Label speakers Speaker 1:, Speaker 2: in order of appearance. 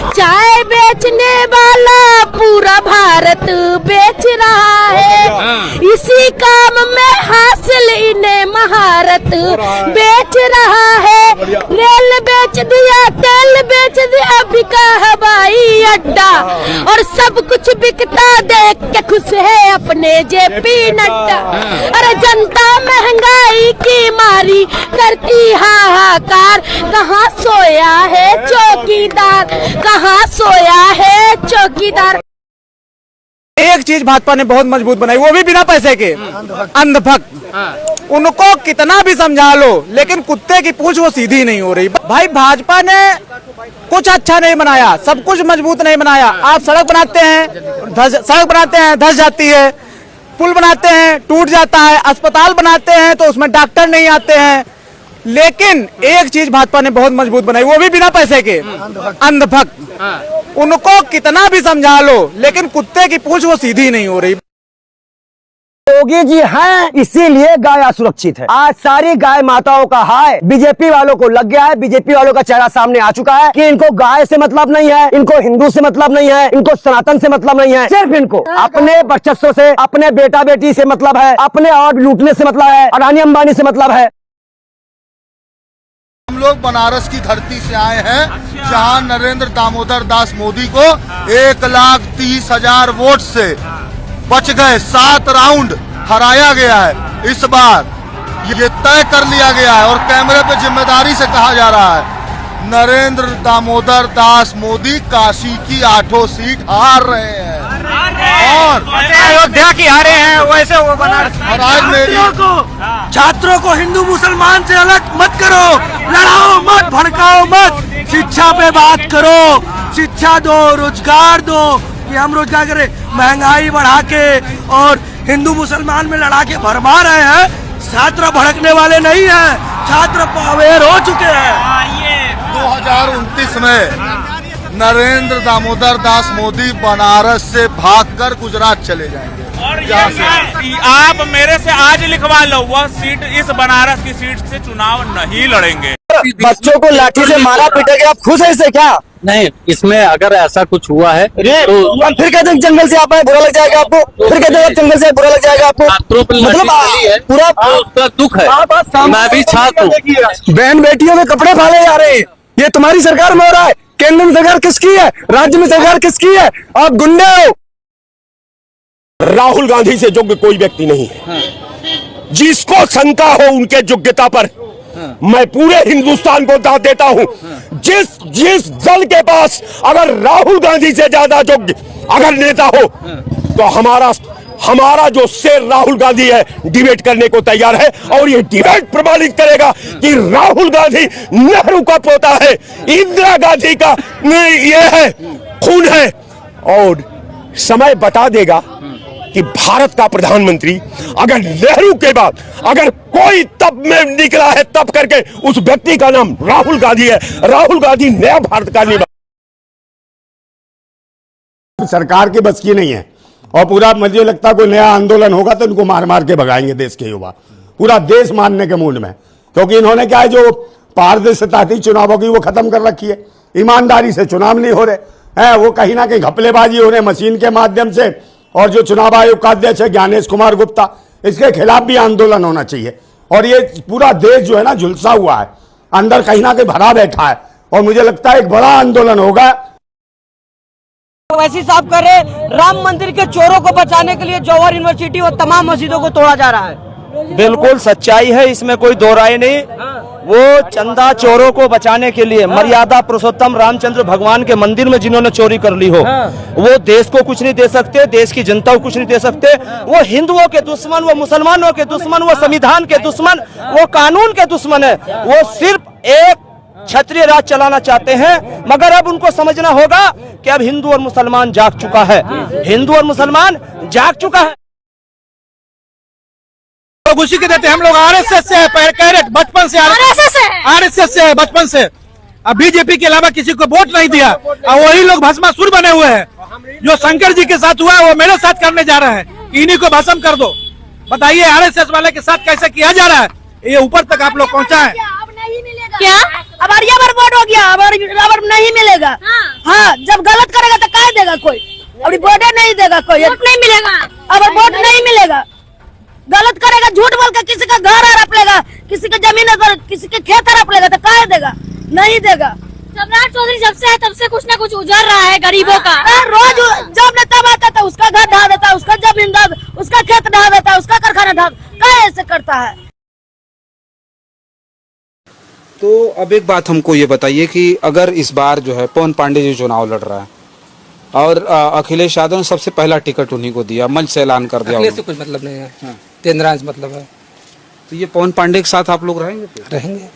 Speaker 1: चाय बेचने वाला पूरा भारत बेच रहा है, इसी काम में हासिल इन्हें महारत बेच रहा है। रेल बेच दिया, तेल बेच दिया, बिका हवाई अड्डा और सब कुछ बिकता देख के खुश है अपने जेपी नड्डा। अरे जनता महंगाई की मारी करती हाहाकार, कहाँ सोया है चौकीदार, कहाँ सोया है चौकीदार।
Speaker 2: एक चीज भाजपा ने बहुत मजबूत बनाई, वो भी बिना पैसे के, अंधभक्त। उनको कितना भी समझा लो लेकिन कुत्ते की पूंछ वो सीधी नहीं हो रही। भाई भाजपा ने कुछ अच्छा नहीं बनाया, सब कुछ मजबूत नहीं बनाया। आप सड़क बनाते हैं धस जाती है, पुल बनाते हैं टूट जाता है, अस्पताल बनाते हैं तो उसमें डॉक्टर नहीं आते हैं। लेकिन एक चीज भाजपा ने बहुत मजबूत बनाई, वो भी बिना पैसे के, अंधभक्त। उनको कितना भी समझा लो लेकिन कुत्ते की पूंछ वो सीधी नहीं हो रही।
Speaker 3: योगी जी हैं इसीलिए गाय असुरक्षित है। आज सारी गाय माताओं का हाय बीजेपी वालों को लग गया है। बीजेपी वालों का चेहरा सामने आ चुका है कि इनको गाय से मतलब नहीं है, इनको हिंदू से मतलब नहीं है, इनको सनातन से मतलब नहीं है, सिर्फ इनको अपने वर्चस्व से, अपने बेटा बेटी से मतलब है, अपने और लूटने से मतलब है, अडानी अंबानी से मतलब है।
Speaker 4: हम लोग बनारस की धरती से आए हैं जहां नरेंद्र दामोदर दास मोदी को 1,30,000 वोट से बच गए। 7 राउंड हराया गया है। इस बार ये तय कर लिया गया है और कैमरे पे जिम्मेदारी से कहा जा रहा है नरेंद्र दामोदर दास मोदी काशी की 8 सीट हार रहे हैं और
Speaker 2: अयोध्या की हारे हैं, वैसे वो बनारस।
Speaker 4: और आज मेरी
Speaker 5: छात्रों को हिंदू मुसलमान से अलग मत करो, लड़ाओ मत, भड़काओ मत, शिक्षा पे बात करो, शिक्षा दो, रोजगार दो कि हम रोजगार करें। महंगाई बढ़ा के और हिंदू मुसलमान में लड़ा के भरमा रहे हैं। छात्र भड़कने वाले नहीं हैं, छात्र अवेयर हो चुके हैं।
Speaker 4: 2029 में नरेंद्र दामोदर दास मोदी बनारस से भागकर गुजरात चले जाएंगे।
Speaker 6: और आप मेरे से आज लिखवा लो, वह सीट, इस बनारस की सीट से चुनाव नहीं लड़ेंगे।
Speaker 3: बच्चों को लाठी से मारा पीटेंगे, आप खुश है इससे क्या?
Speaker 7: नहीं, इसमें अगर ऐसा कुछ हुआ है तो
Speaker 3: फिर कहते हैं जंगल से आप आए बुरा लग जाएगा आपको, फिर कहते हैं जंगल से बुरा लग जाएगा आपको। मतलब पूरा
Speaker 7: उसका दुख है। मैं भी छात्र हूँ।
Speaker 3: बहन बेटियों के कपड़े फाड़े जा रहे हैं, ये तुम्हारी सरकार में हो रहा है। केंद्र में सरकार किसकी है, राज्य में सरकार किसकी है? आप गुंडे हो।
Speaker 8: राहुल गांधी से योग्य कोई व्यक्ति नहीं है। जिसको शंका हो उनके योग्यता पर मैं पूरे हिंदुस्तान को दाद देता हूं। जिस दल के पास अगर राहुल गांधी से ज्यादा योग्य अगर नेता हो तो हमारा जो शेर राहुल गांधी है डिबेट करने को तैयार है और ये डिबेट प्रमाणित करेगा कि राहुल गांधी नेहरू का पोता है, इंदिरा गांधी का ये है, खून है। और समय बता देगा कि भारत का प्रधानमंत्री अगर नेहरू के बाद अगर कोई तब में निकला है तब करके उस व्यक्ति का नाम राहुल गांधी है। राहुल गांधी नया भारत का निर्माण।
Speaker 9: सरकार के बस की नहीं है और पूरा मुझे लगता है कोई नया आंदोलन होगा तो इनको मार मार के भगाएंगे देश के युवा, पूरा देश मानने के मूड में। क्योंकि इन्होंने क्या है जो पारदर्शिता थी चुनावों की वो खत्म कर रखी है। ईमानदारी से चुनाव नहीं हो रहे हैं, वो कहीं ना कहीं घपलेबाजी हो रहे मशीन के माध्यम से। और जो चुनाव आयोग का अध्यक्ष है ज्ञानेश कुमार गुप्ता, इसके खिलाफ भी आंदोलन होना चाहिए। और ये पूरा देश जो है ना झुलसा हुआ है, अंदर कहीं ना कहीं भरा बैठा है और मुझे लगता है एक बड़ा आंदोलन होगा।
Speaker 3: वैसी साहब कर रहे, राम मंदिर के चोरों को बचाने के लिए जौहर यूनिवर्सिटी और तमाम मस्जिदों को तोड़ा जा रहा है।
Speaker 2: बिल्कुल सच्चाई है, इसमें कोई दो राय नहीं। वो चंदा चोरों को बचाने के लिए मर्यादा पुरुषोत्तम रामचंद्र भगवान के मंदिर में जिन्होंने चोरी कर ली हो, वो देश को कुछ नहीं दे सकते, देश की जनता को कुछ नहीं दे सकते। वो हिंदुओं के दुश्मन, वो मुसलमानों के दुश्मन, वो संविधान के दुश्मन, वो कानून के दुश्मन है। वो सिर्फ एक क्षत्रिय राज चलाना चाहते हैं। मगर अब उनको समझना होगा कि अब हिंदू और मुसलमान जाग चुका है, हिंदू और मुसलमान जाग चुका है।
Speaker 5: लोग उसी के देते, हम लोग आरएसएस से है, बचपन से आरएसएस से है, बचपन से। अब बीजेपी के अलावा किसी को वोट नहीं दिया और वही लोग भस्मासुर बने हुए हैं। जो शंकर जी के साथ हुआ है वो मेरे साथ करने जा रहे हैं कि इन्हीं को भस्म कर दो। बताइए आरएसएस वाले के साथ कैसे किया जा रहा है? ये ऊपर तक आप लोग पहुँचा है
Speaker 1: क्या? अब अरिया पर वोट हो गया, अब नहीं मिलेगा। हाँ, जब गलत करेगा तो क्या देगा कोई? अभी वोट नहीं देगा कोई, वोट नहीं मिलेगा। अब वोट नहीं मिलेगा, गलत करेगा, झूठ बोल के किसी का घर हड़प लेगा, किसी का जमीन किसी के खेत हड़प लेगा तो क्या देगा? नहीं देगा।
Speaker 10: सम्राट चौधरी जब से है तब से कुछ न कुछ उजड़ रहा है गरीबों का।
Speaker 1: रोज जब नेता आता था उसका घर ढा देता है, उसका जमीन उसका खेत ढा देता है, उसका कारखाना ढा, क्या ऐसे करता है?
Speaker 2: तो अब एक बात हमको ये बताइए कि अगर इस बार जो है पवन पांडे जी चुनाव लड़ रहा है और अखिलेश यादव ने सबसे पहला टिकट उन्हीं को दिया, मंच से ऐलान कर दिया,
Speaker 11: से कुछ मतलब नहीं है, तेंद्रांश मतलब है।
Speaker 2: तो ये पवन पांडे के साथ आप लोग रहेंगे?
Speaker 11: रहेंगे।